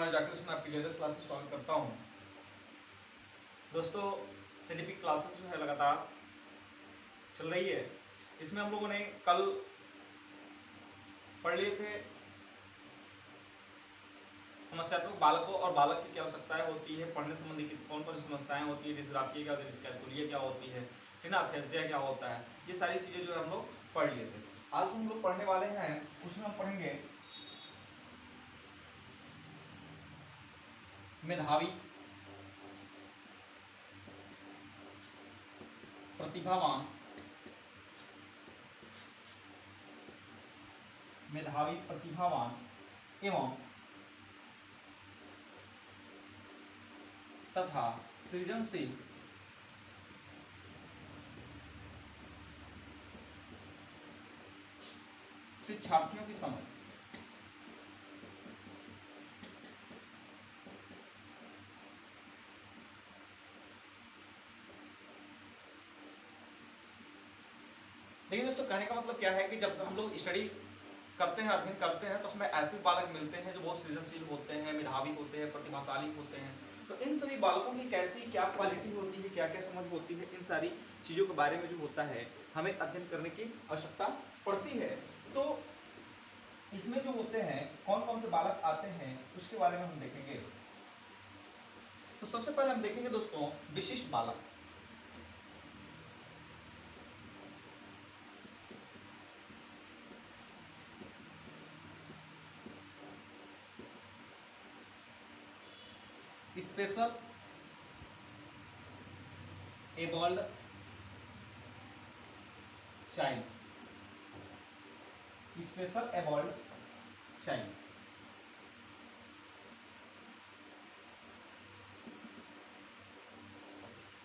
मैं जाकिर हुसैन आपकी JS classes स्वागत करता हूं। दोस्तों, सीडीपी क्लासेस जो है लगातार चल रही है। इसमें हम लोगों ने कल पढ़ लिए थे समस्यात्मक बालकों और बालक की क्या आवश्यकताएं होती है, पढ़ने संबंधी कौन कौन सी समस्याएं होती है, डिस्ग्राफिया क्या होती है, डिस्कैलकुलिया क्या होती है, ठीक ना, अफेजिया क्या होता है, ये सारी चीजें जो है हम लोग पढ़ लिए थे। आज जो हम लोग पढ़ने वाले हैं उसमें हम पढ़ेंगे मेधावी, प्रतिभावान, मेधावी, प्रतिभावान एवं तथा सृजनशील शिक्षार्थियों की समझ। देखिए दोस्तों, कहने का मतलब क्या है कि जब हम लोग स्टडी करते हैं, अध्ययन करते हैं, तो हमें ऐसे बालक मिलते हैं जो बहुत सृजनशील होते हैं, मेधावी होते हैं, प्रतिभाशाली होते हैं। तो इन सभी बालकों की कैसी क्या क्वालिटी होती है, क्या क्या समझ होती है, इन सारी चीज़ों के बारे में जो होता है हमें अध्ययन करने की आवश्यकता पड़ती है। तो इसमें जो होते हैं कौन कौन से बालक आते हैं उसके बारे में हम देखेंगे। तो सबसे पहले हम देखेंगे दोस्तों विशिष्ट बालक। Special abled child, special abled child.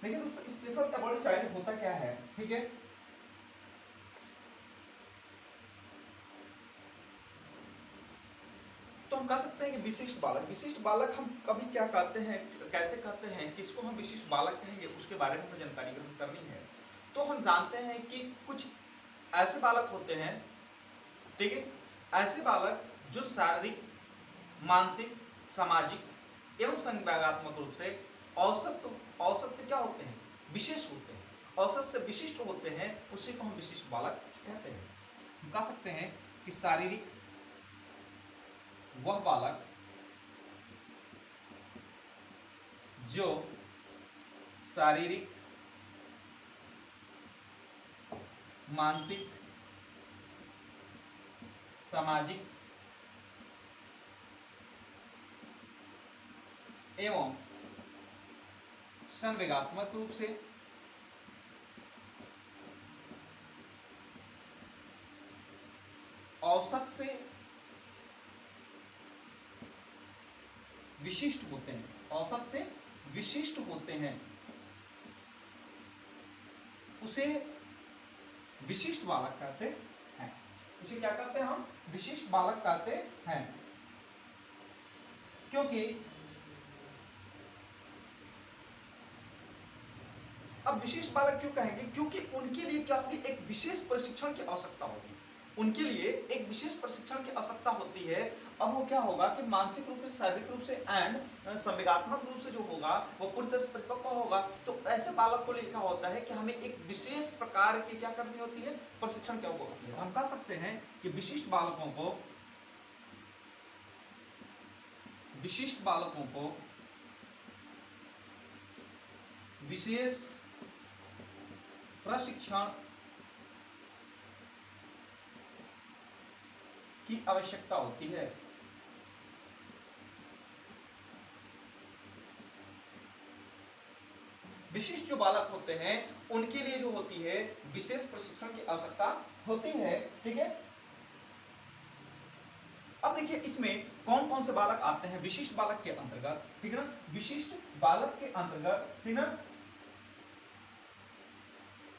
देखिए दोस्तों, स्पेशल एबल्ड चाइल्ड होता क्या है, ठीक है। तो हम कह सकते हैं कि विशिष्ट बालक, विशिष्ट बालक हम कभी क्या कहते हैं, कैसे कहते हैं, किसको हम विशिष्ट बालक कहेंगे, उसके बारे में हमें जानकारी ग्रहण करनी है। तो हम जानते हैं कि कुछ ऐसे बालक होते हैं, ठीक है, ऐसे बालक जो शारीरिक, मानसिक, सामाजिक एवं संज्ञानात्मक रूप से औसत से क्या होते हैं, विशेष होते हैं, औसत से विशिष्ट होते हैं, उसी को हम विशिष्ट बालक कहते हैं। हम कह सकते हैं कि शारीरिक वह बालक जो शारीरिक, मानसिक, सामाजिक एवं संवेगात्मक रूप से औसत से विशिष्ट होते हैं, औसत से विशिष्ट होते हैं, उसे विशिष्ट बालक कहते हैं। उसे क्या कहते हैं, हम विशिष्ट बालक कहते हैं। क्योंकि अब विशिष्ट बालक क्यों कहेंगे, क्योंकि उनके लिए क्या होगी, एक विशेष प्रशिक्षण की आवश्यकता होगी, उनके लिए एक विशेष प्रशिक्षण की आवश्यकता होती है। अब वो क्या होगा कि मानसिक रूप से, शारीरिक रूप से एंड संवेगात्मक रूप से जो होगा वो पूरी तरह से परिपक्व होगा। तो ऐसे बालक को लिखा होता है कि हमें एक विशेष प्रकार की क्या करनी होती है, प्रशिक्षण क्या होती है। हम कह सकते हैं कि विशिष्ट बालकों को विशेष प्रशिक्षण की आवश्यकता होती है। विशिष्ट जो बालक होते हैं उनके लिए जो होती है विशेष प्रशिक्षण की आवश्यकता होती है, ठीक है। अब देखिए इसमें कौन कौन से बालक आते हैं विशिष्ट बालक के अंतर्गत, ठीक है ना, विशिष्ट बालक के अंतर्गत, ठीक ना।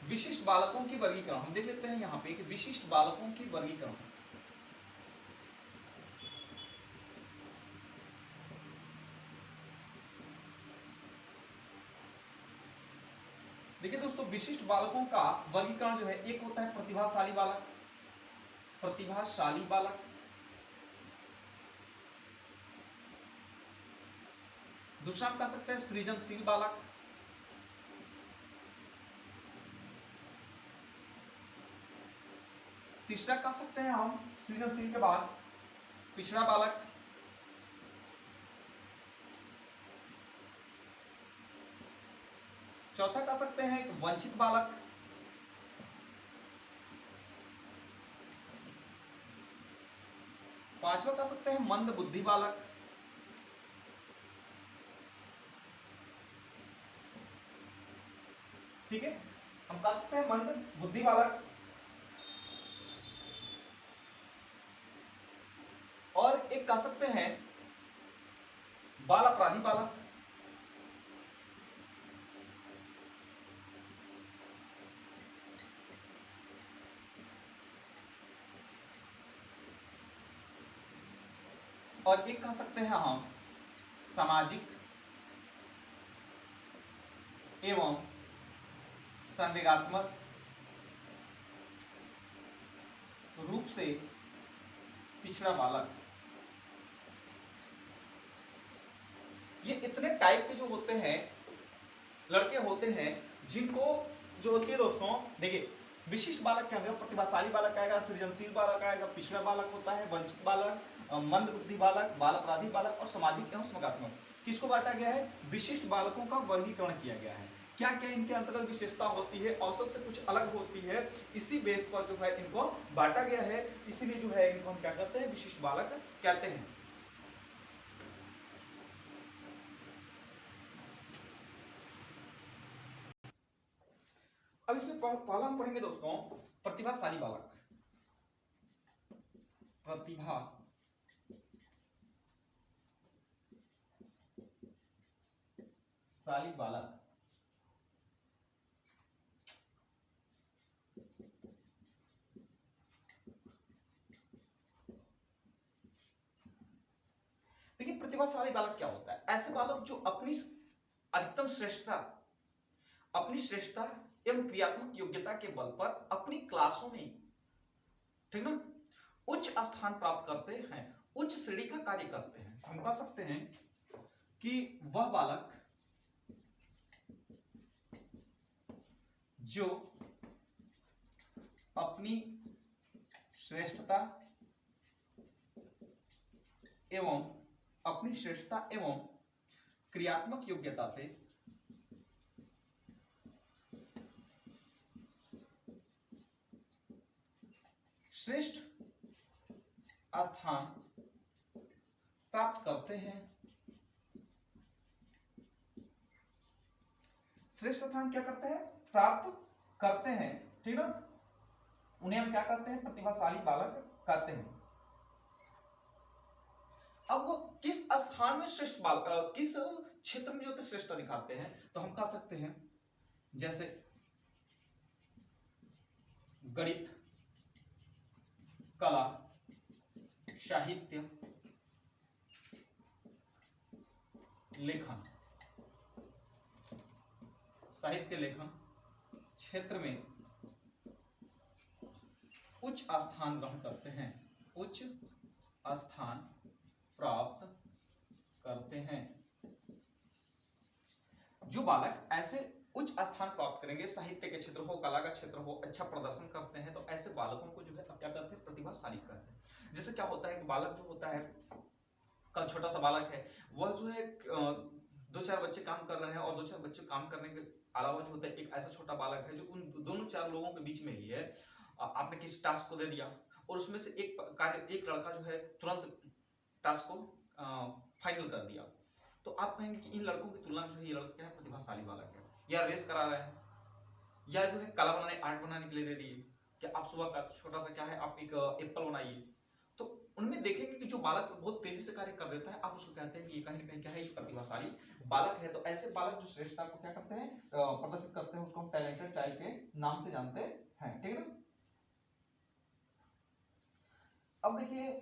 विशिष्ट बालकों की वर्गीकरण हम देख लेते हैं यहां पे कि विशिष्ट बालकों की वर्गीकरण। देखिए दोस्तों, विशिष्ट बालकों का वर्गीकरण जो है, एक होता है प्रतिभाशाली बालक, प्रतिभाशाली बालक, दूसरा हम कह सकते हैं सृजनशील बालक, तीसरा कह सकते हैं हम सृजनशील के बाद पिछड़ा बालक, चौथा कह सकते हैं वंचित बालक, पांचवा कह सकते हैं मंद बुद्धि बालक, ठीक है, हम कह सकते हैं मंद बुद्धि बालक। और एक कह सकते हैं बाल अपराधी बालक, और एक कह सकते हैं हम सामाजिक एवं संवेगात्मक रूप से पिछड़ा बालक। ये इतने टाइप के जो होते हैं लड़के होते हैं जिनको जो होती है दोस्तों, देखिए विशिष्ट बालक के अंदर प्रतिभाशाली बालक आएगा, सृजनशील बालक आएगा, पिछड़ा बालक होता है, वंचित बालक, मंद बुद्धि बालक, बाल अपराधी बालक और सामाजिक एवं संवेगात्मक। किसको बांटा गया है? विशिष्ट बालकों का वर्गीकरण किया गया है। क्या क्या इनके अंतर्गत विशेषता होती है, औसत से कुछ अलग होती है, इसी बेस पर जो है इनको बांटा गया है। इसीलिए जो है इनको हम क्या कहते हैं? विशिष्ट बालक कहते हैं। अब इसमें पहला हम पढ़ेंगे दोस्तों प्रतिभाशाली बालक। प्रतिभाशाली बालक देखिए, प्रतिभाशाली बालक क्या होता है? ऐसे बालक जो अपनी अधिकतम श्रेष्ठता, अपनी श्रेष्ठता एवं क्रियात्मक योग्यता के बल पर अपनी क्लासों में, ठीक ना, उच्च स्थान प्राप्त करते हैं, उच्च श्रेणी का कार्य करते हैं। हम कह सकते हैं कि वह बालक जो अपनी श्रेष्ठता एवं क्रियात्मक योग्यता से श्रेष्ठ स्थान प्राप्त करते हैं। श्रेष्ठ स्थान क्या करते हैं? प्राप्त करते हैं, ठीक ना। उन्हें हम क्या कहते हैं? प्रतिभाशाली बालक कहते हैं। अब वो किस स्थान में श्रेष्ठ बालक, किस क्षेत्र में जो श्रेष्ठता दिखाते हैं, तो हम कह सकते हैं जैसे गणित, कला, साहित्य, लेखन, साहित्य लेखन क्षेत्र में उच्च स्थान ग्रहण करते हैं, उच्च स्थान प्राप्त करते हैं। जो बालक ऐसे उच्च स्थान प्राप्त करेंगे, साहित्य के क्षेत्र हो, कला का क्षेत्र हो, अच्छा प्रदर्शन करते हैं, तो ऐसे बालकों को जो है क्या कहते हैं? प्रतिभाशाली कहते हैं। जैसे क्या होता है कि बालक जो होता है, कल छोटा सा बालक है, वह जो है दो चार बच्चे काम कर रहे हैं और दो चार बच्चे काम करने के अलावा जो होता है एक ऐसा छोटा बालक है जो उन दोनों चार लोगों के बीच में ही है। आपने किसी टास्क को दे दिया और उसमें से एक लड़का जो है तुरंत टास्क को फाइनल कर दिया, तो आप कहेंगे कि इन लड़कों की तुलना में जो है ये लड़का क्या है? प्रतिभाशाली बालक है। या रेस करा रहे हैं, या जो है कला बनाने, आर्ट बनाने के लिए दे दिए कि आप सुबह का छोटा सा क्या है, आप एक एप्पल बनाइए, तो उनमें देखेंगे कि जो बालक बहुत तेजी से कार्य कर देता है, आप उसको कहते हैं कि ये कहीं ना कहीं क्या है? ये प्रतिभाशाली बालक है। तो ऐसे बालक जो श्रेष्ठता को क्या करते हैं? प्रदर्शित करते हैं, उसको हम टैलेंटेड चाइल्ड के नाम से जानते हैं, ठीक है ना। अब देखिए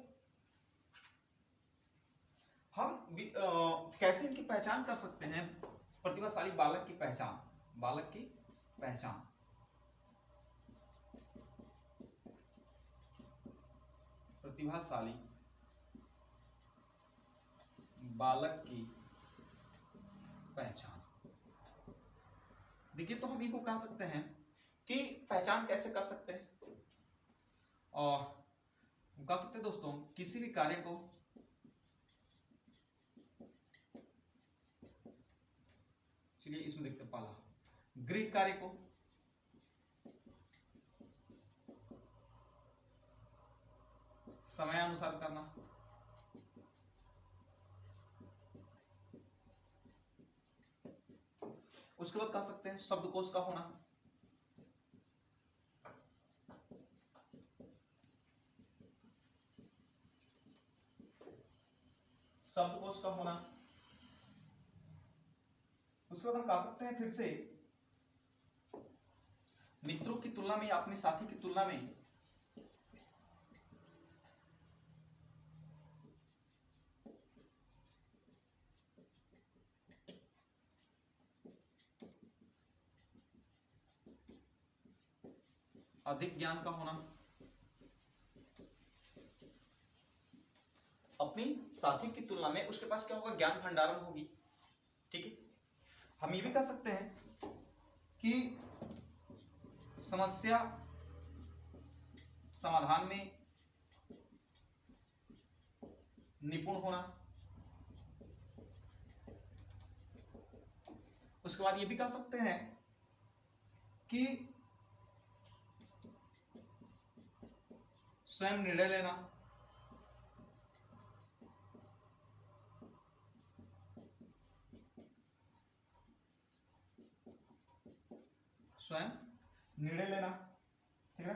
हम कैसे इनकी पहचान कर सकते हैं? प्रतिभाशाली बालक की पहचान, बालक की पहचान, प्रतिभाशाली बालक की देखिए तो हम इनको कह सकते हैं कि पहचान कैसे कर सकते हैं, और कह सकते हैं दोस्तों किसी भी कार्य को चलिए इसमें देखते हैं पहला ग्रीक कार्य को समयानुसार करना, उसके बाद कह सकते हैं शब्दकोश का होना, शब्दकोश का होना। उसके बाद हम कह सकते हैं फिर से मित्रों की तुलना में या अपने साथी की तुलना में अधिक ज्ञान का होना, अपनी साथी की तुलना में उसके पास क्या होगा, ज्ञान भंडारण होगी। ठीक है, हम ये भी कह सकते हैं कि समस्या समाधान में निपुण होना। उसके बाद ये भी कह सकते हैं कि स्वयं निर्णय लेना, स्वयं निर्णय लेना। ठीक है,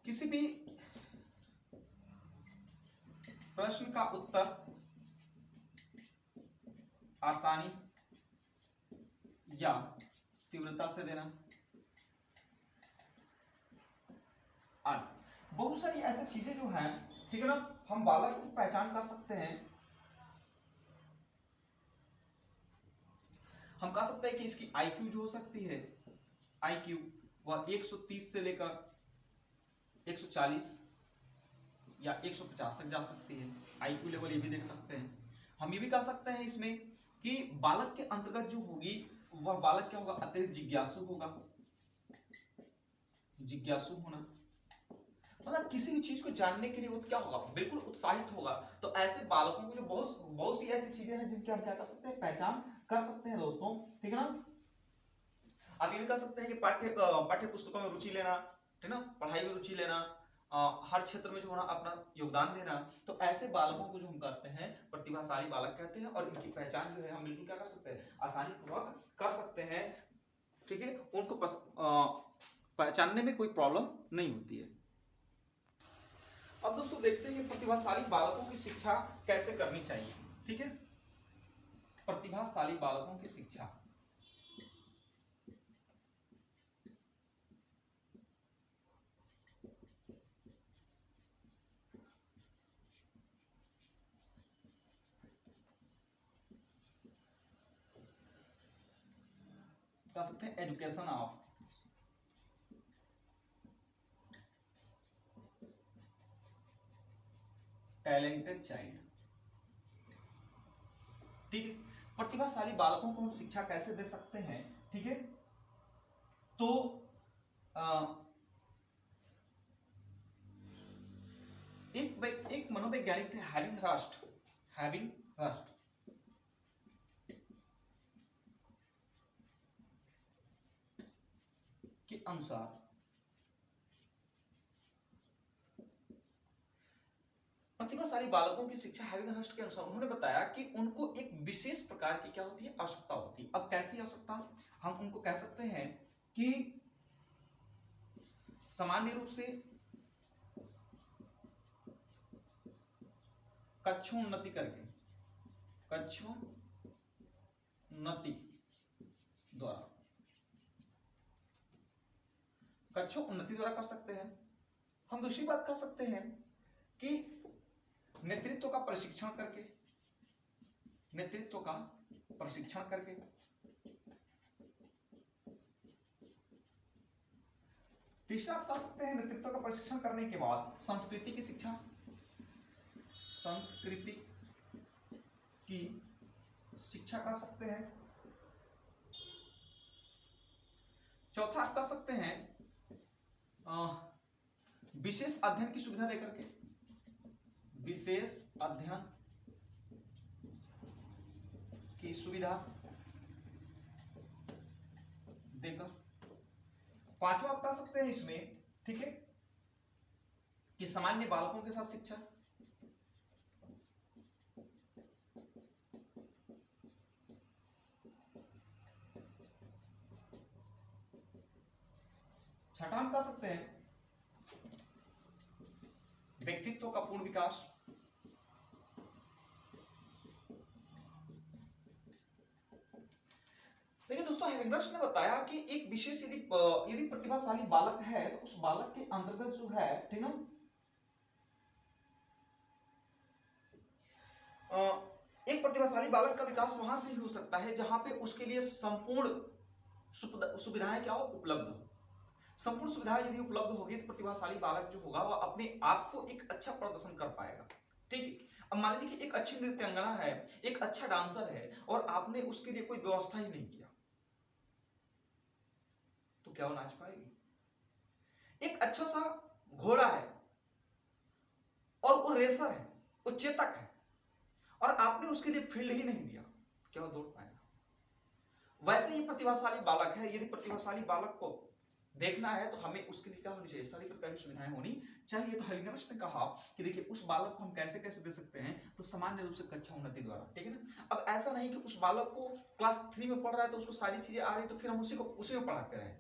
किसी भी प्रश्न का उत्तर आसानी या तीव्रता से देना आदि। बहुत सारी ऐसी चीजें जो हैं, ठीक है ना, हम बालक की पहचान कर सकते हैं। हम कह सकते हैं कि इसकी आईक्यू जो हो सकती है, आईक्यू वह 130 से लेकर 140 या 150 तक जा सकती है। आईक्यू लेवल ये भी देख सकते हैं। हम ये भी कह सकते हैं इसमें कि बालक के अंतर्गत जो होगी वह बालक क्या होगा, अत्यधिक जिज्ञासु होगा, जिज्ञासु होना मतलब किसी भी चीज को जानने के लिए वो क्या होगा, बिल्कुल उत्साहित होगा। तो ऐसे बालकों को जो बहुत बहुत सी ऐसी चीजें हैं जिनकी हम क्या कर सकते हैं, पहचान कर सकते हैं दोस्तों। ठीक है ना, आप ये भी कह सकते हैं कि पाठ्य पुस्तकों में रुचि लेना, ठीक है ना, पढ़ाई में रुचि लेना, हर क्षेत्र में जो होना अपना योगदान देना। तो ऐसे बालकों को जो हम कहते हैं प्रतिभाशाली बालक कहते हैं, और इनकी पहचान जो है हम बिल्कुल क्या कर सकते हैं, आसानी पूर्वक कर सकते हैं। ठीक है, उनको पहचानने में कोई प्रॉब्लम नहीं होती है। अब दोस्तों देखते हैं कि प्रतिभाशाली बालकों की शिक्षा कैसे करनी चाहिए। ठीक है, प्रतिभाशाली बालकों की शिक्षा कह सकते हैं एजुकेशन ऑफ टैलेंटेड चाइल्ड। ठीक है, प्रतिभाशाली बालकों को हम शिक्षा कैसे दे सकते हैं। ठीक है, तो एक मनोवैज्ञानिक थे हैविंग रस्ट के अनुसार प्रतिभाशाली बालकों की शिक्षा हैविंग रस्ट के अनुसार उन्होंने बताया कि उनको एक विशेष प्रकार की क्या होती है, आवश्यकता होती है। अब कैसी आवश्यकता, हम उनको कह सकते हैं कि सामान्य रूप से कक्षोन्नति करके, कक्षोन्नति द्वारा कक्षोन्नति द्वारा कर सकते हैं। हम दूसरी बात कर सकते हैं कि नेतृत्व का प्रशिक्षण करके, नेतृत्व का प्रशिक्षण करके, तीसरा आप कह सकते हैं नेतृत्व का प्रशिक्षण करने के बाद संस्कृति की शिक्षा, संस्कृति की शिक्षा कह सकते हैं। चौथा आप कह सकते हैं विशेष अध्ययन की सुविधा देकर के, विशेष अध्ययन की सुविधा देकर। पांचवा आप कह सकते हैं इसमें, ठीक है, कि सामान्य बालकों के साथ शिक्षा। छठा हम कह सकते हैं व्यक्तित्व का पूर्ण विकास। देखिए दोस्तों, हेमिंग्स ने बताया कि एक विशेष यदि प्रतिभाशाली बालक है तो उस बालक के अंतर्गत जो है, ठीक ना, एक प्रतिभाशाली बालक का विकास वहां से ही हो सकता है जहां पे उसके लिए संपूर्ण सुविधाएं क्या हो, उपलब्ध हो। संपूर्ण सुविधाएं यदि उपलब्ध होगी तो प्रतिभाशाली बालक जो होगा वह अपने आप को एक अच्छा प्रदर्शन कर पाएगा। ठीक है, अब मान लीजिए कि एक अच्छी नृत्यांगना है, एक अच्छा डांसर है और आपने उसके लिए कोई व्यवस्था ही नहीं किया, तो क्या वो नाच पाएगी? एक अच्छा सा घोड़ा है और वो रेसर है, वो चेतक है, और आपने उसके लिए फील्ड ही नहीं दिया, क्या वो दौड़ पाएगा? वैसे ही प्रतिभाशाली बालक है, यदि प्रतिभाशाली बालक को देखना है तो हमें उसके लिए क्या होनी चाहिए, सारी प्रकार की सुविधाएं होनी चाहिए। तो हेलिंगर्स ने कहा कि देखिए उस बालक को हम कैसे कैसे दे सकते हैं, तो सामान्य रूप से कक्षा उन्नति द्वारा, ठीक है ना। अब ऐसा नहीं कि उस बालक को क्लास 3 में पढ़ रहा है तो उसको सारी चीजें आ रही तो फिर हम उसी में पढ़ाते रहे,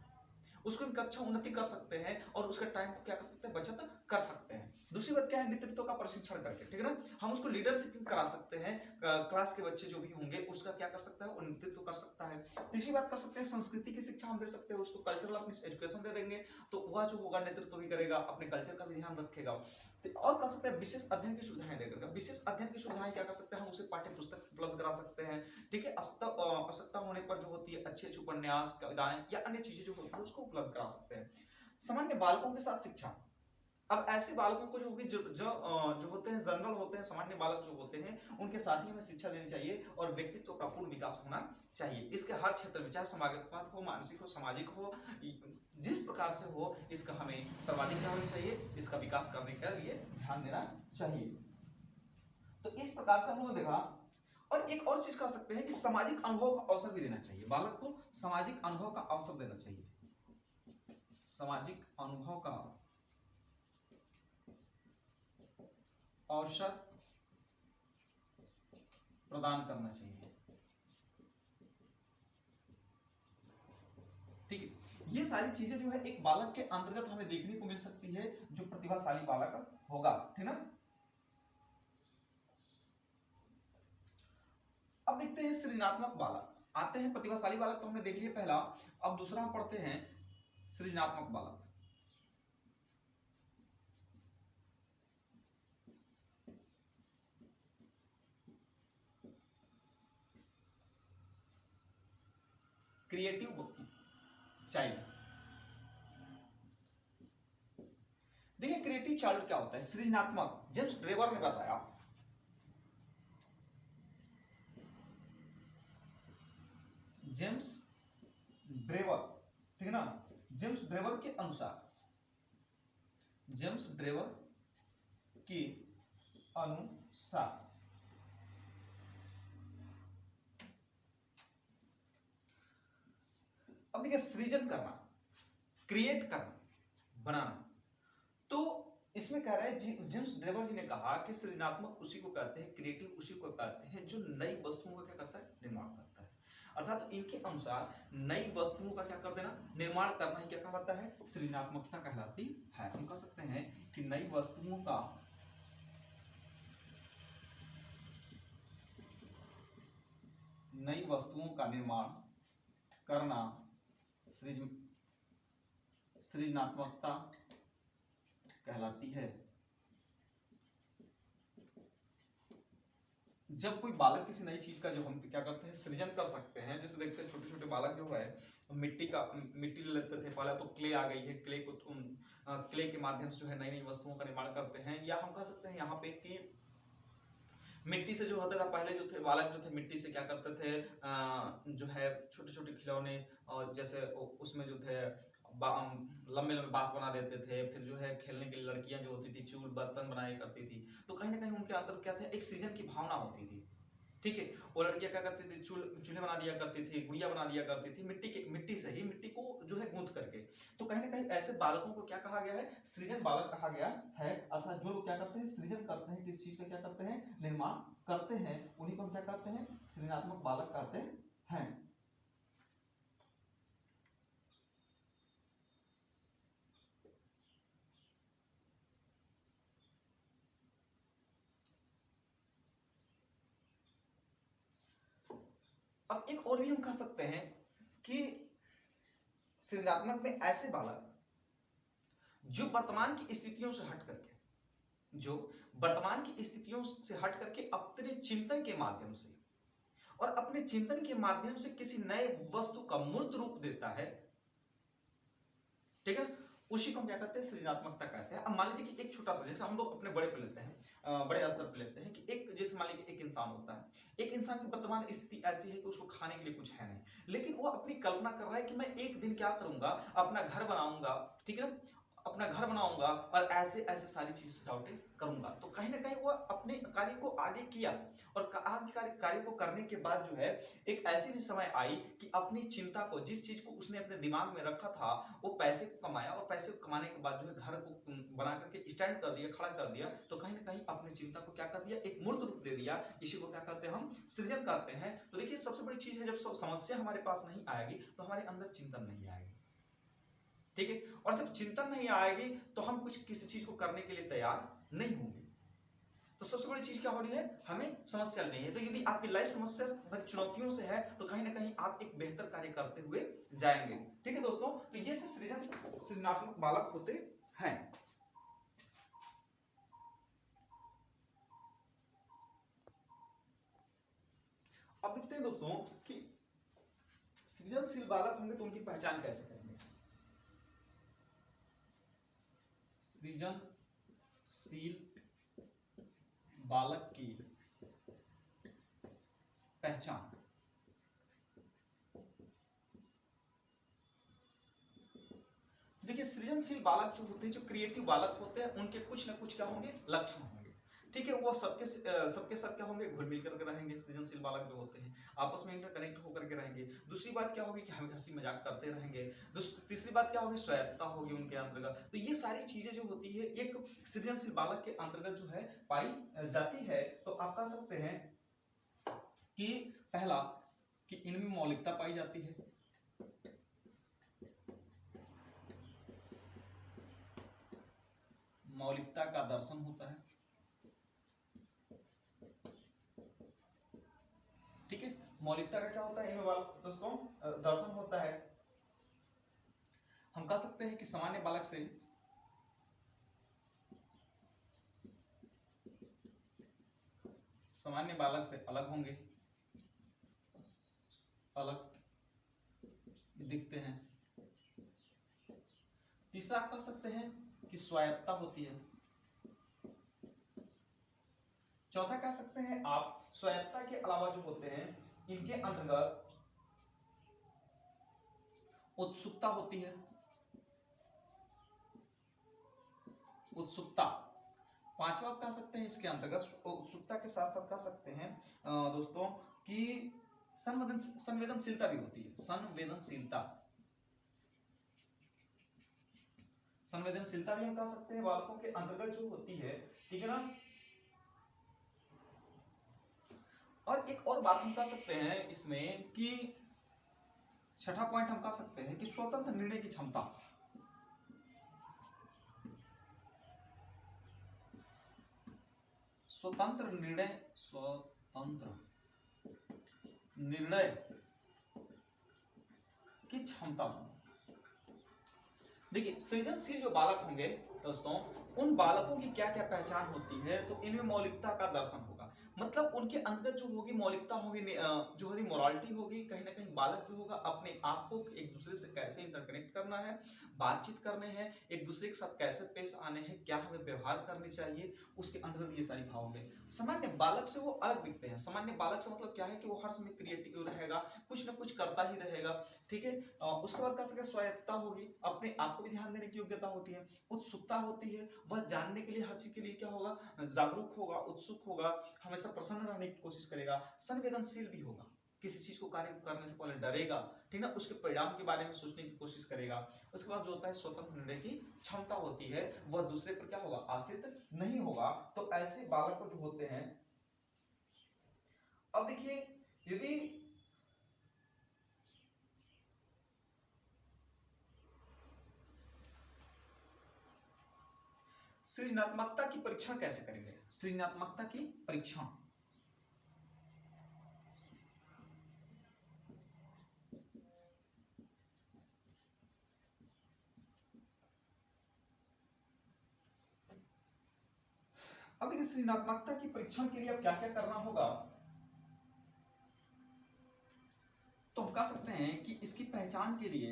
उसको कक्षा उन्नति कर सकते हैं और उसका टाइम को क्या कर सकते हैं, बचत कर सकते हैं। दूसरी बात क्या है, नेतृत्व का प्रशिक्षण करके, ठीक है ना, हम उसको लीडरशिप करा सकते हैं। क्लास के बच्चे जो भी होंगे उसका क्या कर सकता है, वो नेतृत्व कर सकता है। तीसरी बात कर सकते हैं, संस्कृति की शिक्षा हम दे सकते हैं, उसको कल्चरल अपनी एजुकेशन दे देंगे तो वह जो होगा नेतृत्व भी करेगा, अपने कल्चर का भी ध्यान रखेगा। और कर सकते हैं विशेष अध्ययन की सुविधाएं देकर। विशेष अध्ययन की सुविधाएं क्या कर सकते हैं, हम उसे पाठ्य पुस्तक उपलब्ध करा सकते हैं, ठीक है। आवश्यकता होने पर जो होती है अच्छे अच्छे उपन्यास, कविताएं या अन्य चीजें जो होती है उसको उपलब्ध करा सकते हैं। सामान्य बालकों के साथ शिक्षा, अब ऐसे बालकों को जो होगी जो होते हैं, जनरल होते हैं, सामान्य बालक जो होते हैं, उनके साथ ही हमें शिक्षा देनी चाहिए और व्यक्तित्व का पूर्ण विकास होना चाहिए। इसके हर क्षेत्र में, चाहे समागत हो, मानसिक हो, सामाजिक हो, जिस प्रकार से हो, इसका हमें सर्वाधिक क्या होना चाहिए, इसका विकास करने के लिए ध्यान देना चाहिए। तो इस प्रकार से हम लोग देखा। और एक और चीज कह सकते हैं कि सामाजिक अनुभव का अवसर भी देना चाहिए, बालक को सामाजिक अनुभव का अवसर देना चाहिए, सामाजिक अनुभव का अवसर प्रदान करना चाहिए। ठीक है, ये सारी चीजें जो है एक बालक के अंतर्गत हमें देखने को मिल सकती है जो प्रतिभाशाली बालक होगा, ठीक ना। अब देखते हैं सृजनात्मक बालक। आते हैं प्रतिभाशाली बालक तो हमने देख लिया पहला, अब दूसरा हम पढ़ते हैं सृजनात्मक बालक। Creative child. देखिए क्रिएटिव चाइल्ड क्या होता है, सृजनात्मक। जेम्स ड्रेवर ने बताया, जेम्स ड्रेवर, ठीक है ना, जेम्स ड्रेवर के अनुसार, जेम्स ड्रेवर के अनुसार अब देखिए सृजन करना, क्रिएट करना, बनाना, तो इसमें कह रहा है जेम्स ड्रेवर जी ने कहा कि सृजनात्मक उसी को कहते हैं, क्रिएटिव उसी को कहते हैं जो नई वस्तुओं का क्या करता है, निर्माण करता है। अर्थात तो इनके अनुसार नई वस्तुओं का क्या कर देना, निर्माण करना ही क्या कहलाता है, सृजनात्मकता कहलाती है। हम कह सकते हैं कि नई वस्तुओं का निर्माण करना सृजनात्मकता कहलाती है। जब कोई बालक किसी नई चीज का जो हम क्या करते हैं, सृजन कर सकते हैं, जैसे देखते हैं छोटे छोटे बालक जो है मिट्टी ले लेते थे, पहले तो क्ले आ गई है, क्ले के माध्यम से जो है नई नई वस्तुओं का निर्माण करते हैं। या हम कह सकते हैं यहाँ पे कि मिट्टी से जो होता था पहले, जो थे बालक जो थे मिट्टी से क्या करते थे, जो है छोटे छोटे खिलौने, और जैसे उसमें जो थे लंबे लंबे बांस बना देते थे, फिर जो है खेलने के लिए लड़कियां जो होती थी चूल बर्तन बनाया करती थी। तो कहीं ना कहीं उनके अंदर क्या था, एक सृजन की भावना होती थी। ठीक है, वो लड़कियां क्या करती थी, चूल्हे बना दिया करती थी, गुड़िया बना दिया करती थी मिट्टी से ही, मिट्टी को जो है गूंथ करके। तो कहीं ना कहीं ऐसे बालकों को क्या कहा गया है, सृजन बालक कहा गया है। अर्थात जो लोग क्या करते हैं, सृजन करते हैं, किस चीज का क्या करते हैं, निर्माण करते हैं, उन्हीं को हम क्या करते हैं, सृजनात्मक बालक कहते हैं। अब एक और भी हम कह सकते हैं कि सृजनात्मक में ऐसे बालक जो वर्तमान की स्थितियों से हट करके, जो वर्तमान की स्थितियों से हट करके अपने चिंतन के माध्यम से और अपने चिंतन के माध्यम से किसी नए वस्तु का मूर्त रूप देता है, ठीक है, उसी को हम क्या कहते हैं, सृजनात्मकता कहते हैं। अब मान लीजिए कि एक छोटा सा, जैसे हम लोग अपने बड़े पे लेते हैं, बड़े स्तर पर लेते हैं कि एक, जैसे मान लीजिए एक इंसान होता है, एक इंसान की वर्तमान स्थिति ऐसी है कि उसको खाने के लिए कुछ है नहीं, लेकिन वो अपनी कल्पना कर रहा है कि मैं एक दिन क्या करूंगा, अपना घर बनाऊंगा, ठीक है, अपना घर बनाऊंगा और ऐसे ऐसे सारी चीज सजावटें करूंगा। तो कहीं ना कहीं वो अपने कार्य को आगे किया, और आगे कार्य को करने के बाद जो है एक ऐसी भी समय आई कि अपनी चिंता को, जिस चीज को उसने अपने दिमाग में रखा था, वो पैसे को कमाया, और पैसे को कमाने के बाद जो है घर को बना करके स्टैंड कर दिया, खड़ा कर दिया। तो कहीं ना कहीं अपनी चिंता को क्या कर दिया, एक मूर्त रूप दे दिया। इसी को क्या कहते हैं, हम सृजन करते हैं। तो देखिए सबसे बड़ी चीज है, जब समस्या हमारे पास नहीं आएगी तो हमारे अंदर चिंतन नहीं आएगी, ठीक है, और जब चिंतन नहीं आएगी तो हम कुछ किसी चीज को करने के लिए तैयार नहीं होंगे। तो सबसे बड़ी चीज क्या हो रही है, हमें समस्या नहीं है। तो यदि आपकी लाइफ समस्या भरी चुनौतियों से है तो कहीं ना कहीं आप एक बेहतर कार्य करते हुए जाएंगे। ठीक है दोस्तों, तो ये सृजनात्मक बालक होते हैं। अब देखते हैं दोस्तों कि सृजनशील बालक होंगे तो उनकी पहचान कैसे करेंगे। सृजनशील बालक की पहचान, देखिए सृजनशील बालक जो होते हैं, जो क्रिएटिव बालक होते हैं, उनके कुछ ना कुछ क्या होंगे, लक्षण होंगे। ठीक है, वो सबके सब क्या होंगे, घुल मिल करके रहेंगे। सृजनशील बालक जो होते हैं आपस में इंटरकनेक्ट होकर के रहेंगे। दूसरी बात क्या होगी कि हम हंसी मजाक करते रहेंगे। तीसरी बात क्या होगी, स्वायत्तता होगी उनके अंतर्गत। तो ये सारी चीजें जो होती है एक सृजनशील बालक के अंतर्गत जो है पाई जाती है। तो आप कह सकते हैं कि पहला, कि इनमें मौलिकता पाई जाती है। मौलिकता का दर्शन होता है, ठीक है, मौलिकता का क्या होता है इनमें दोस्तों, दर्शन होता है। हम कह सकते हैं कि सामान्य बालक से अलग होंगे, अलग दिखते हैं। तीसरा कह सकते हैं कि स्वायत्तता होती है। चौथा कह सकते हैं आप, स्वायत्तता के अलावा जो होते हैं इनके अंतर्गत उत्सुकता होती है। उत्सुकता पांचवा कह सकते हैं, इसके अंतर्गत उत्सुकता के साथ साथ कह सकते हैं दोस्तों कि संवेदनशीलता भी होती है। संवेदनशीलता भी हम कह सकते हैं बालकों के अंतर्गत जो होती है, ठीक है ना। और एक और बात हम कह सकते हैं इसमें कि छठा पॉइंट हम कह सकते हैं कि स्वतंत्र निर्णय की क्षमता। स्वतंत्र निर्णय की क्षमता। देखिए सृजनशील जो बालक होंगे दोस्तों, उन बालकों की क्या क्या पहचान होती है, तो इनमें मौलिकता का दर्शन होगा। मतलब उनके अंदर जो होगी मौलिकता होगी, जो होगी मोरालिटी होगी। कहीं ना कहीं बालक जो होगा अपने आप को एक दूसरे से कैसे इंटरकनेक्ट करना है, बातचीत करने हैं, एक दूसरे के साथ कैसे पेश आने हैं, क्या हमें व्यवहार करनी चाहिए, उसके अंतर्गत ये सारी भाव होंगे। सामान्य बालक से वो अलग दिखते हैं। सामान्य बालक से मतलब क्या है कि वो हर समय क्रिएटिव रहेगा, कुछ ना कुछ करता ही रहेगा, ठीक है। उसके बाद क्या स्वायत्तता होगी, अपने आप को भी ध्यान देने की योग्यता होती है, उत्सुकता होती है, वह जानने के लिए हर चीज के लिए क्या होगा, जागरूक होगा, उत्सुक होगा, हमेशा प्रसन्न रहने की कोशिश करेगा, संवेदनशील भी होगा, किसी चीज को कार्य करने से पहले डरेगा, ठीक ना, उसके परिणाम के बारे में सोचने की कोशिश करेगा। उसके बाद जो होता है स्वतंत्र निर्णय की क्षमता होती है, वह दूसरे पर क्या होगा, आश्रित नहीं होगा। तो ऐसे बालक जो होते हैं, अब देखिए यदि सृजनात्मकता की परीक्षण कैसे करेंगे, सृजनात्मकता की परीक्षण, अब देखिए सृजनात्मकता की परीक्षण के लिए अब क्या क्या करना होगा, तो हम कह सकते हैं कि इसकी पहचान के लिए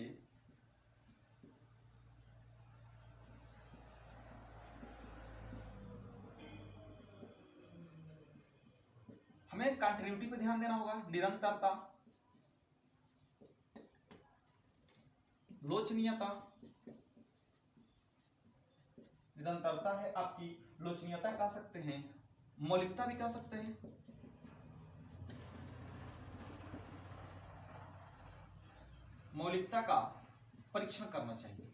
हमें कंटिन्यूटी पे ध्यान देना होगा, निरंतरता, लोचनीयता, निरंतरता है आपकी, लोचनीयता कह सकते हैं, मौलिकता भी कह सकते हैं, मौलिकता का परीक्षण करना चाहिए।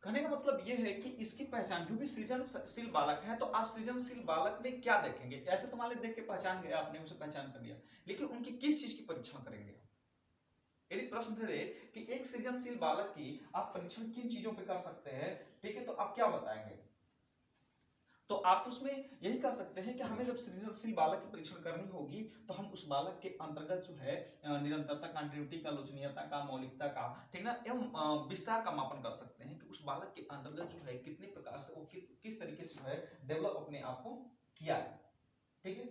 कहने का मतलब यह है कि इसकी पहचान, जो भी सृजनशील बालक है, तो आप सृजनशील बालक में क्या देखेंगे, ऐसे तो मान ली देख के पहचान गया, आपने उसे पहचान कर लिया, लेकिन उनकी किस चीज की परीक्षण करेंगे। यदि प्रश्न दे दे कि एक सृजनशील बालक की आप परीक्षण किन चीजों पे कर सकते हैं, ठीक है, तो आप क्या बताएंगे, तो आप उसमें यही कह सकते हैं कि हमें जब सृजनशील बालक की परीक्षण करनी होगी, तो हम उस बालक के अंतर्गत जो है निरंतरता, कंटिन्यूटी का, लोचनीयता का, मौलिकता का, ठीक ना, एवं विस्तार का मापन कर सकते हैं कि उस बालक के अंतर्गत जो है कितने प्रकार से वो किस तरीके से जो है डेवलप अपने आप को किया है, ठीक है।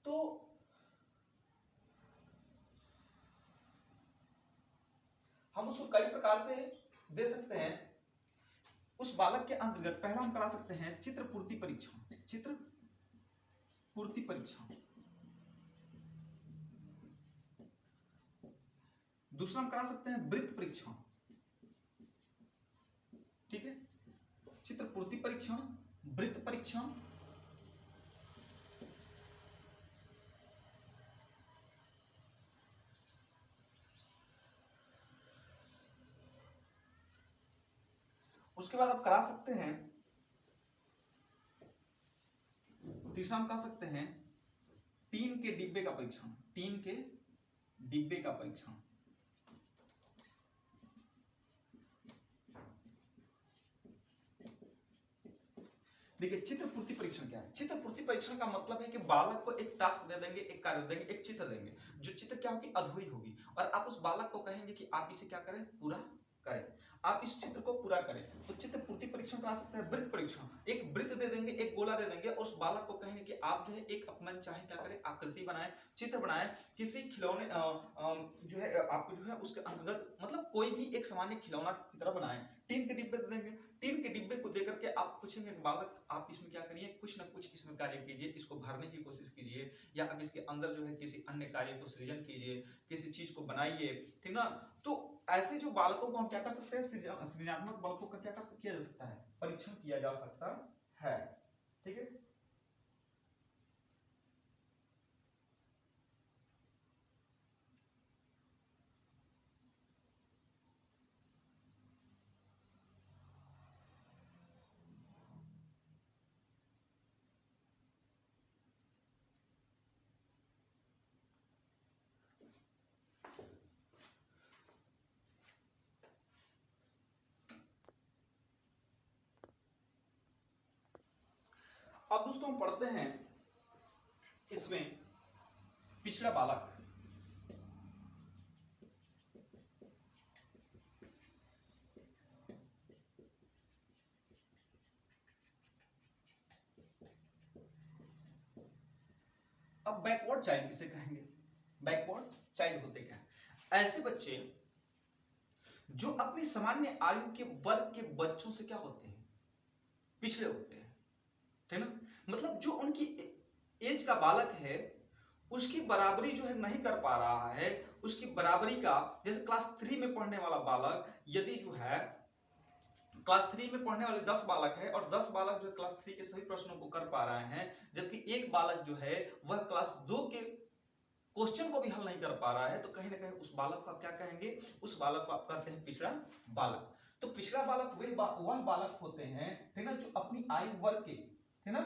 तो हम उसको कई प्रकार से दे सकते हैं। उस बालक के अंतर्गत पहला हम करा सकते हैं चित्र पूर्ति परीक्षण, चित्र पूर्ति परीक्षण। दूसरा हम करा सकते हैं वृत्त परीक्षण, ठीक है, चित्र पूर्ति परीक्षण, वृत्त परीक्षण, उसके बाद आप करा सकते हैं, तीसरा हम कह सकते हैं टीन के डिब्बे का परीक्षण, टीन के डिब्बे का परीक्षण। देखिए चित्र पूर्ति परीक्षण क्या है, चित्र पूर्ति परीक्षण का मतलब है कि बालक को एक टास्क दे देंगे, एक कार्य देंगे, एक चित्र देंगे, जो चित्र क्या होगी, अधूरी होगी, और आप उस बालक को कहेंगे कि आप इसे क्या करें, पूरा करें, आप इस चित्र को पूरा करें। तो चित्र पूर्ति परीक्षण करा सकते हैं वृत्त परीक्षण, एक वृत्त दे देंगे, एक गोला दे देंगे, और उस बालक को कहेंगे कि आप जो है एक मन चाहे क्या करें, आकृति बनाए, चित्र बनाए, किसी खिलौने जो है आपको जो है उसके अंतर्गत, मतलब कोई भी एक सामान्य खिलौना की तरह बनाए। टीन के डिब्बे दे देंगे, टीन के डिब्बे को देकर के आप पूछेंगे बालक आप इसमें क्या करिए, कुछ ना कुछ इसमें कार्य कीजिए, इसको भरने की कोशिश कीजिए, या अब इसके अंदर जो है किसी अन्य कार्य को सृजन कीजिए, किसी चीज को बनाइए, ठीक ना। तो ऐसे जो बालकों को हम क्या कर सकते हैं, सृजनात्मक बालकों का क्या किया जा सकता है, परीक्षण किया जा सकता है, ठीक है। अब दोस्तों हम पढ़ते हैं इसमें पिछड़ा बालक। अब बैकवर्ड चाइल्ड किसे कहेंगे? बैकवर्ड चाइल्ड होते क्या? ऐसे बच्चे जो अपनी सामान्य आयु के वर्ग के बच्चों से क्या होते हैं? पिछड़े होते हैं, ठीक ना? मतलब जो उनकी एज का बालक है उसकी बराबरी जो है नहीं कर पा रहा है, उसकी बराबरी का, जैसे क्लास 3 में पढ़ने वाला बालक यदि जो है क्लास 3 में पढ़ने वाले 10 बालक है और 10 बालक जो क्लास 3 के सभी प्रश्नों को कर पा रहे हैं, जबकि एक बालक जो है वह क्लास 2 के क्वेश्चन को भी हल नहीं कर पा रहा है, तो कहीं ना कहीं उस बालक को आप क्या कहेंगे? उस बालक को आप कहते हैं पिछड़ा बालक। तो पिछड़ा बालक वह बालक होते हैं, ठीक ना, जो अपनी आयु वर्ग के, ठीक ना,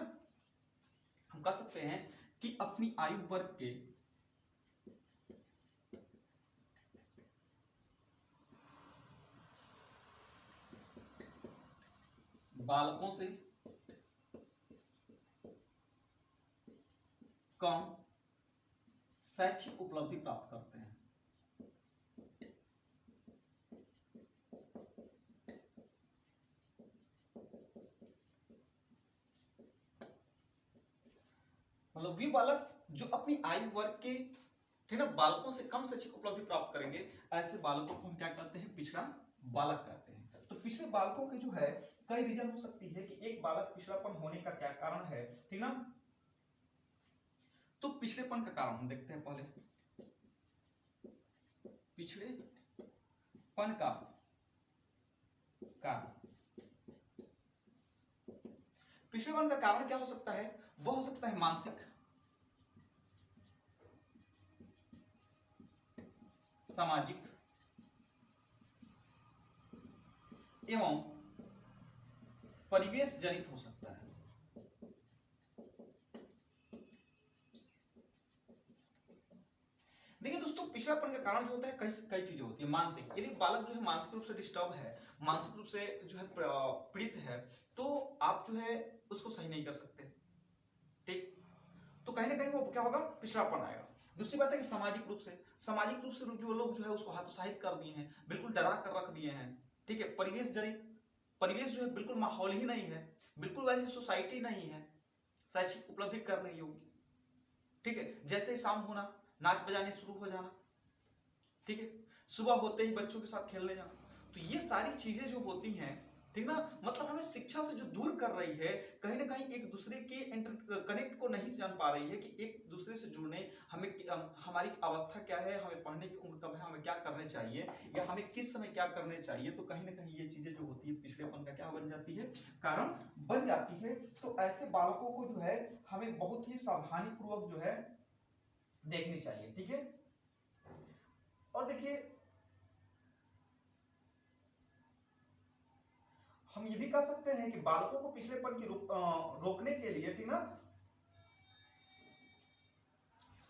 हम कह सकते हैं कि अपनी आयु वर्ग के बालकों से कम शैक्षिक उपलब्धि प्राप्त करते हैं। मतलब वे बालक जो अपनी आयु वर्ग के, ठीक ना, बालकों से कम शैक्षिक उपलब्धि प्राप्त करेंगे, ऐसे बालकों को हम क्या कहते हैं? पिछड़ा बालक कहते हैं। तो पिछड़े बालकों के जो है कई रीजन हो सकती है कि एक बालक पिछड़ापन होने का क्या कारण है, ठीक ना। तो पिछड़ेपन का कारण हम देखते हैं पहले। पिछड़ेपन का कारण, पिछड़ेपन का कारण क्या हो सकता है? वह हो सकता है मानसिक, सामाजिक एवं परिवेश जनित हो सकता है। देखिए दोस्तों, पिछड़ापन का कारण जो होता है कई चीजें होती है। मानसिक, यदि बालक जो है मानसिक रूप से डिस्टर्ब है, मानसिक रूप से जो है पीड़ित है, तो आप जो है उसको सही नहीं कर सकते, ठीक। तो कहीं ना कहीं वो क्या होगा? पिछड़ापन आएगा। दूसरी बात है कि सामाजिक रूप से जो लोग जो है उसको हतोत्साहित कर दिए हैं, बिल्कुल डरा कर रख दिए हैं, ठीक है। परिवेश जनित, परिवेश जो है बिल्कुल माहौल ही नहीं है, बिल्कुल वैसी सोसाइटी नहीं है शैक्षिक उपलब्धि करने योग्य, ठीक है। जैसे शाम होना, नाच बजाने शुरू हो जाना, ठीक है, सुबह होते ही बच्चों के साथ खेलने जाना, तो ये सारी चीजें जो होती हैं, ठीक ना, मतलब हमें शिक्षा से जो दूर कर रही है, कहीं ना कहीं एक दूसरे के कनेक्ट को नहीं जान पा रही है कि एक दूसरे से जुड़ने, हमें हमारी अवस्था क्या है, हमें पढ़ने की उम्र कब है, हमें क्या करने चाहिए या हमें किस समय क्या करने चाहिए। तो कहीं ना कहीं ये चीजें जो होती है पिछड़ेपन का क्या बन जाती है? कारण बन जाती है। तो ऐसे बालकों को जो है हमें बहुत ही सावधानी पूर्वक जो है देखनी चाहिए, ठीक है। और देखिए, हम ये भी कह सकते हैं कि बालकों को पिछड़ेपन की रोकने के लिए, ठीक ना,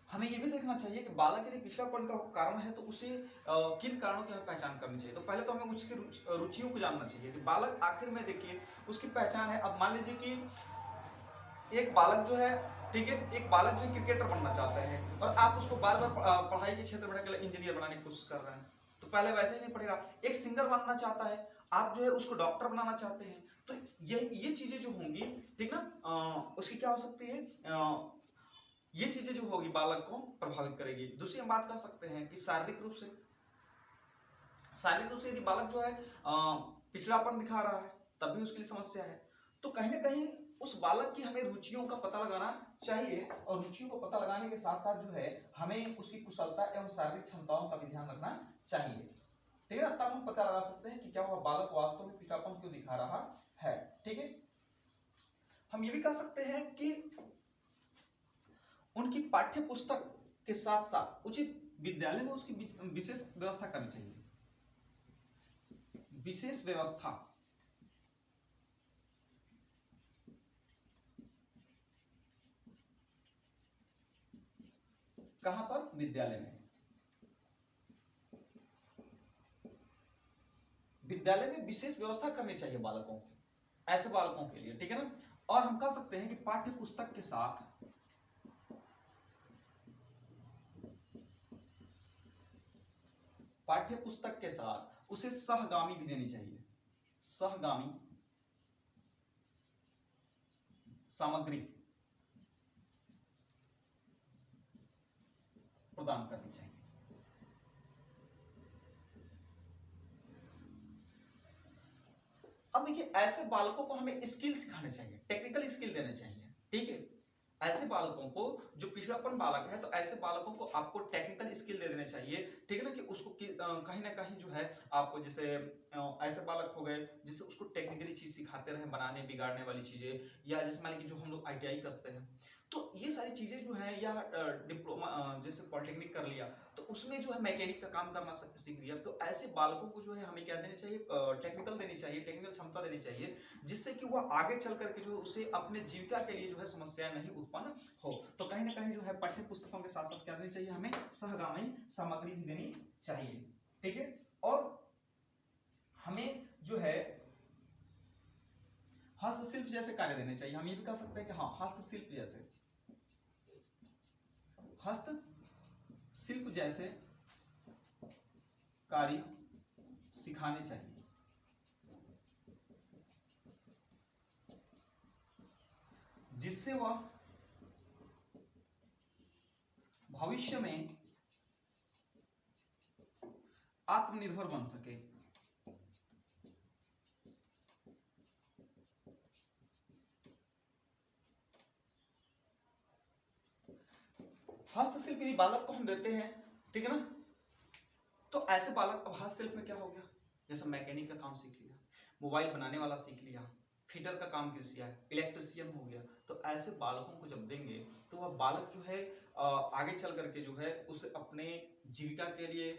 हमें ये भी देखना चाहिए कि बालक यदि पिछड़ापन का कारण है तो उसे किन कारणों की हमें पहचान करनी चाहिए। तो पहले तो हमें उसकी रुचियों को जानना चाहिए कि बालक आखिर में, देखिए, उसकी पहचान है। अब मान लीजिए कि एक बालक जो है, ठीक है, एक बालक जो है क्रिकेटर बनना चाहता है और आप उसको बार बार पढ़ाई के क्षेत्र में इंजीनियर बनाने की कोशिश कर रहे हैं, तो पहले वैसे ही नहीं पढ़ेगा। एक सिंगर बनना चाहता है, आप जो है उसको डॉक्टर बनाना चाहते हैं, तो ये चीजें जो होंगी, ठीक ना, उसकी क्या हो सकती है? ये चीजें जो होगी बालक को प्रभावित करेगी। दूसरी हम बात कर सकते हैं कि शारीरिक रूप से यदि बालक जो है पिछड़ापन दिखा रहा है, तब भी उसके लिए समस्या है। तो कहीं ना कहीं उस बालक की हमें रुचियों का पता लगाना चाहिए, और रुचियों को पता लगाने के साथ साथ जो है हमें उसकी कुशलता एवं शारीरिक क्षमताओं का भी ध्यान रखना चाहिए, ठीक है ना। तब हम पता लगा सकते हैं कि क्या वह बालक वास्तव में पिछड़ापन क्यों दिखा रहा है, ठीक है। हम ये भी कह सकते हैं कि उनकी पाठ्य पुस्तक के साथ साथ उचित विद्यालय में उसकी विशेष व्यवस्था करनी चाहिए। विशेष व्यवस्था कहां पर? विद्यालय में। विद्यालय में विशेष व्यवस्था करनी चाहिए बालकों की, ऐसे बालकों के लिए, ठीक है ना। और हम कह सकते हैं कि पाठ्य पुस्तक के साथ उसे सहगामी भी देनी चाहिए, सहगामी सामग्री, काम करनी चाहिए। अब देखिए ऐसे बालकों को हमें स्किल सिखाने चाहिए, टेक्निकल स्किल देने चाहिए, ठीक है। ऐसे बालकों को जो पिछड़ापन बालक है तो ऐसे बालकों को आपको टेक्निकल स्किल दे देने चाहिए, ठीक है ना, कि उसको कहीं ना कहीं जो है आपको जैसे ऐसे बालक हो गए जिससे उसको टेक्निकली चीज सिखाते रहे, बनाने बिगाड़ने वाली चीजें, या जैसे मान लीजिए जो हम लोग ITI करते हैं तो ये सारी चीजें जो है, या डिप्लोमा जैसे पॉलिटेक्निक कर लिया तो उसमें जो है मैकेनिक का काम करना सीख लिया, तो ऐसे बालकों को जो है हमें क्या देनी चाहिए, टेक्निकल देनी चाहिए, टेक्निकल क्षमता देनी चाहिए, जिससे कि वह आगे चल करके जो उसे अपने जीविका के लिए जो है समस्याएं नहीं उत्पन्न हो। तो कहीं ना कहीं जो है पाठ्य पुस्तकों के साथ साथ क्या देनी चाहिए, हमें सहगामी सामग्री भी देनी चाहिए, ठीक है। और हमें जो है हस्तशिल्प जैसे कार्य देने चाहिए। हम ये भी कह सकते हैं कि हाँ हस्तशिल्प जैसे कार्य सिखाने चाहिए, जिससे वह भविष्य में आत्मनिर्भर बन सके। हस्तशिल्प यदि बालक को हम देते हैं, ठीक है ना, तो ऐसे बालक अब हस्तशिल्प में क्या हो गया, जैसे मैकेनिक का काम सीख लिया, मोबाइल बनाने वाला सीख लिया, फिटर का काम कर लिया, इलेक्ट्रिशियन हो गया, तो ऐसे बालकों को जब देंगे तो वह बालक जो है आगे चल करके जो है उसे अपने जीविका के लिए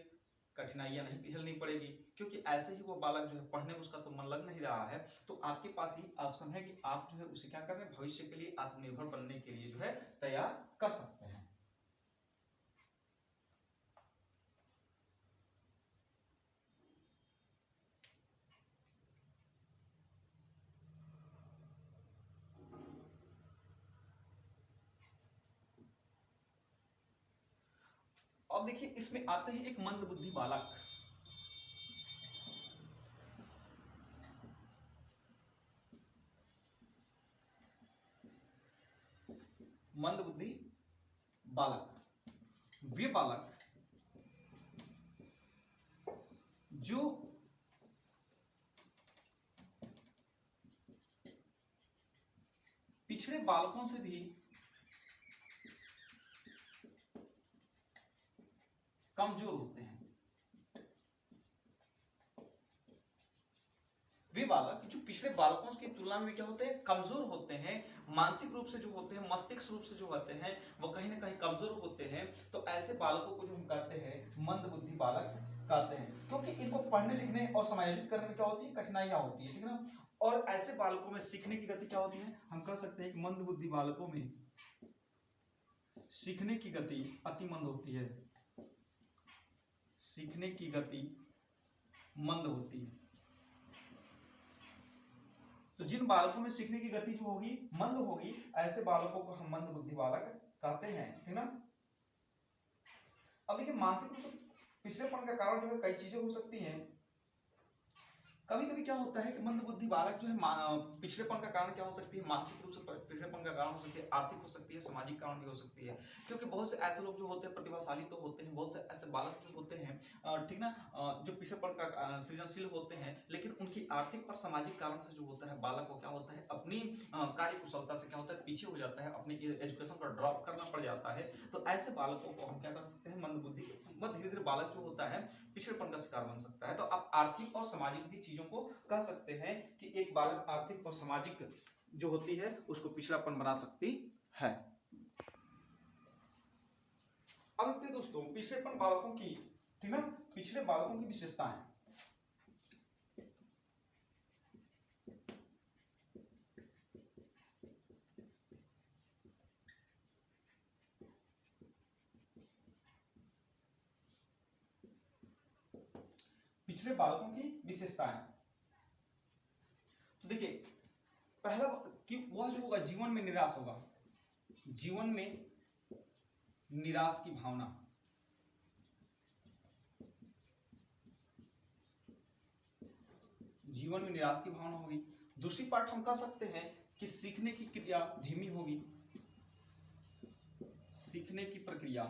कठिनाइयां नहीं झेलनी पड़ेगी, क्योंकि ऐसे ही वो बालक जो है पढ़ने में उसका तो मन लग नहीं रहा है, तो आपके पास ही ऑप्शन है कि आप जो है उसे क्या कर रहे हैं, भविष्य के लिए आत्मनिर्भर बनने के लिए जो है तैयार कर सकते हैं। अब देखिए इसमें आते हैं एक मंदबुद्धि बालक। मंदबुद्धि बालक वे बालक जो पिछड़े बालकों से भी कमजोर होते हैं। वे बालक जो पिछले बालकों की तुलना में क्या होते हैं, कमजोर होते हैं, मानसिक रूप से जो होते हैं, मस्तिष्क रूप से जो होते हैं वो कहीं ना कहीं कमजोर होते हैं, तो ऐसे बालकों को जो हम कहते हैं मंदबुद्धि बालक कहते हैं, क्योंकि इनको पढ़ने लिखने और समायोजित करने में क्या होती है, कठिनाइयां होती है, ठीक है ना। और ऐसे बालकों में सीखने की गति क्या होती है, हम कह सकते हैं कि मंदबुद्धि बालकों में सीखने की गति अति मंद होती है, सीखने की गति मंद होती है। तो जिन बालकों में सीखने की गति जो होगी मंद होगी, ऐसे बालकों को हम मंद बुद्धि बालक कहते हैं, ठीक ना। अब देखिए मानसिक रूप से पिछड़ेपन का कारण जो है कई चीजें हो सकती हैं। कभी कभी क्या होता है कि मंद बुद्धि बालक जो है पिछड़ेपन का कारण क्या हो सकती है, मानसिक रूप से पिछड़ेपन का कारण हो सकती है, आर्थिक हो सकती है, सामाजिक कारण भी हो सकती है, क्योंकि बहुत से ऐसे लोग जो होते हैं प्रतिभाशाली तो होते हैं, बहुत से ऐसे बालक जो होते हैं ठीक ना, जो पिछड़ेपन का सृजनशील होते हैं, लेकिन उनकी आर्थिक और सामाजिक कारण से जो होता है बालक को क्या होता है अपनी कार्य कुशलता से क्या होता है पीछे हो जाता है, अपनी एजुकेशन को ड्रॉप करना पड़ जाता है। तो ऐसे बालकों को हम क्या कर सकते हैं, मंद बुद्धि धीरे धीरे बालक जो होता है पिछड़ेपन का शिकार बन सकता है। तो आप आर्थिक और सामाजिक भी चीजों को कह सकते हैं कि एक बालक आर्थिक और सामाजिक जो होती है उसको पिछड़ापन बना सकती है। अब देखते हैं दोस्तों पिछड़ेपन बालकों की, ठीक है, पिछड़े बालकों की विशेषताएं। पिछड़े बालकों की विशेषताएं तो देखिए पहला कि वह जो होगा जीवन में निराश होगा, जीवन में निराश की भावना, जीवन में निराश की भावना होगी। दूसरी पार्ट हम कह सकते हैं कि सीखने की क्रिया धीमी होगी, सीखने की प्रक्रिया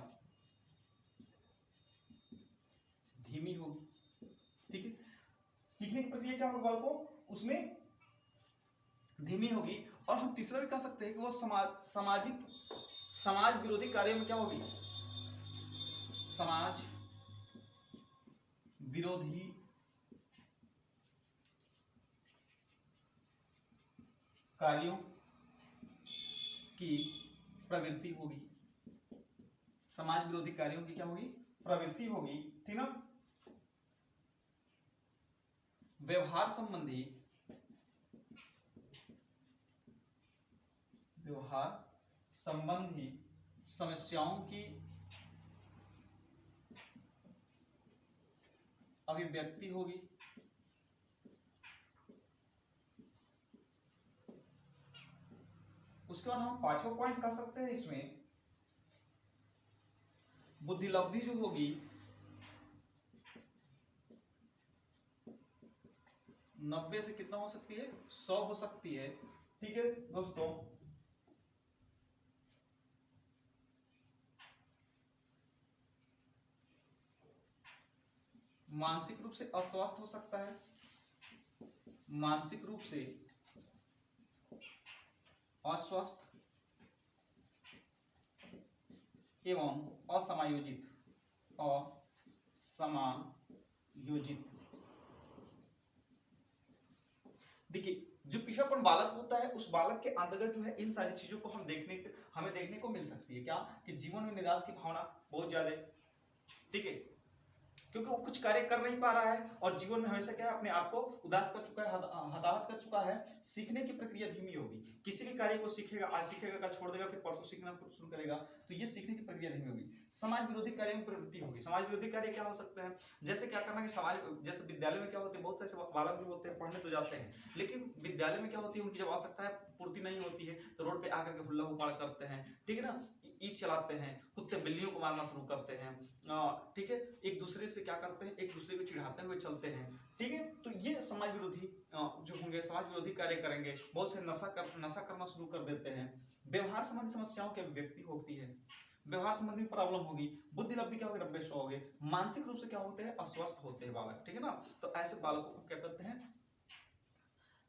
प्रतिक्रिया क्या होगी बालकों, उसमें धीमी होगी। और हम तीसरा भी कह सकते हैं कि वो समाज विरोधी कार्यों में क्या होगी, समाज विरोधी कार्यों की प्रवृत्ति होगी, समाज विरोधी कार्यों की क्या होगी, प्रवृत्ति होगी, ठीक ना। व्यवहार संबंधी समस्याओं की अभिव्यक्ति होगी, उसके बाद हम पांचवा पॉइंट कह सकते हैं इसमें, बुद्धिलब्धि जो होगी 90 से कितना हो सकती है, 100 हो सकती है, ठीक है दोस्तों। मानसिक रूप से अस्वस्थ हो सकता है, मानसिक रूप से अस्वस्थ एवं असमायोजित देखिए जो पिछड़ापन बालक होता है उस बालक के अंतर्गत जो है इन सारी चीजों को हमें देखने को मिल सकती है, क्या कि जीवन में निराश की भावना बहुत ज्यादा है, ठीक है, क्योंकि वो कुछ कार्य कर नहीं पा रहा है और जीवन में हमेशा क्या है अपने आप को उदास कर चुका है, हताहत कर चुका है। सीखने की प्रक्रिया धीमी होगी, किसी भी कार्य को सीखेगा, आज सीखेगा कल छोड़ देगा, फिर परसों सीखना शुरू करेगा, तो ये सीखने की प्रक्रिया धीमी होगी। समाज विरोधी कार्य में प्रवृत्ति होगी, समाज विरोधी कार्य क्या हो सकते हैं, जैसे क्या करना कि समाज, जैसे विद्यालय में क्या होते हैं, बहुत से ऐसे बालक जो होते हैं पढ़ने तो जाते हैं, लेकिन विद्यालय में क्या होती है, उनकी जब आवश्यकता पूर्ति नहीं होती है तो रोड पे आकर के हुल्ला हुपाड़ करते हैं, ठीक है ना, ईंट चलाते हैं, कुत्ते बिल्लियों को मारना शुरू करते हैं, ठीक है, एक दूसरे से क्या करते हैं, एक दूसरे को चिढ़ाते हुए चलते हैं, ठीक है। तो ये समाज विरोधी जो होंगे, समाज विरोधी कार्य करेंगे, बहुत से नशा करना शुरू कर देते हैं। व्यवहार संबंधी समस्याओं की अभिव्यक्ति होती है, व्यवहार संबंधी प्रॉब्लम होगी, बुद्धिलब्धि क्या होगी, 90 हो गए, मानसिक रूप से क्या होते हैं, अस्वस्थ होते हैं बालक, ठीक है ना। तो ऐसे बालकों को क्या करते हैं,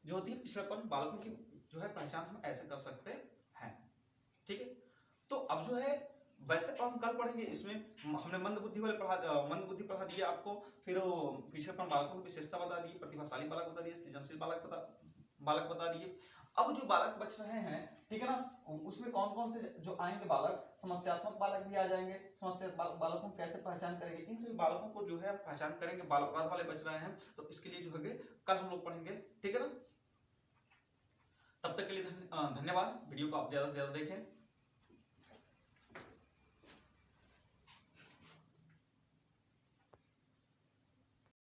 जो होती है पिछड़ापन बालकों की जो है पहचान हम ऐसे कर सकते हैं, ठीक है। तो अब जो है वैसे तो हम कल पढ़ेंगे, इसमें हमने मंद बुद्धि पढ़ा दिया आपको, फिर पिछड़ेपन बालकों की विशेषता बता दी, प्रतिभाशाली बालक बता दिए, सृजनशील बालक बता दिए। अब जो बालक बच रहे हैं, ठीक है ना, उसमें कौन कौन से जो आएंगे बालक, समस्यात्मक बालक भी आ जाएंगे, समस्यात्मक बालकों को कैसे पहचान करेंगे, इन सभी बालकों को जो है पहचान करेंगे, बाल अपराध वाले बच रहे हैं, तो इसके लिए जो है कल हम लोग पढ़ेंगे, ठीक है ना। तब तक के लिए धन्यवाद, वीडियो को आप ज्यादा से ज्यादा देखें।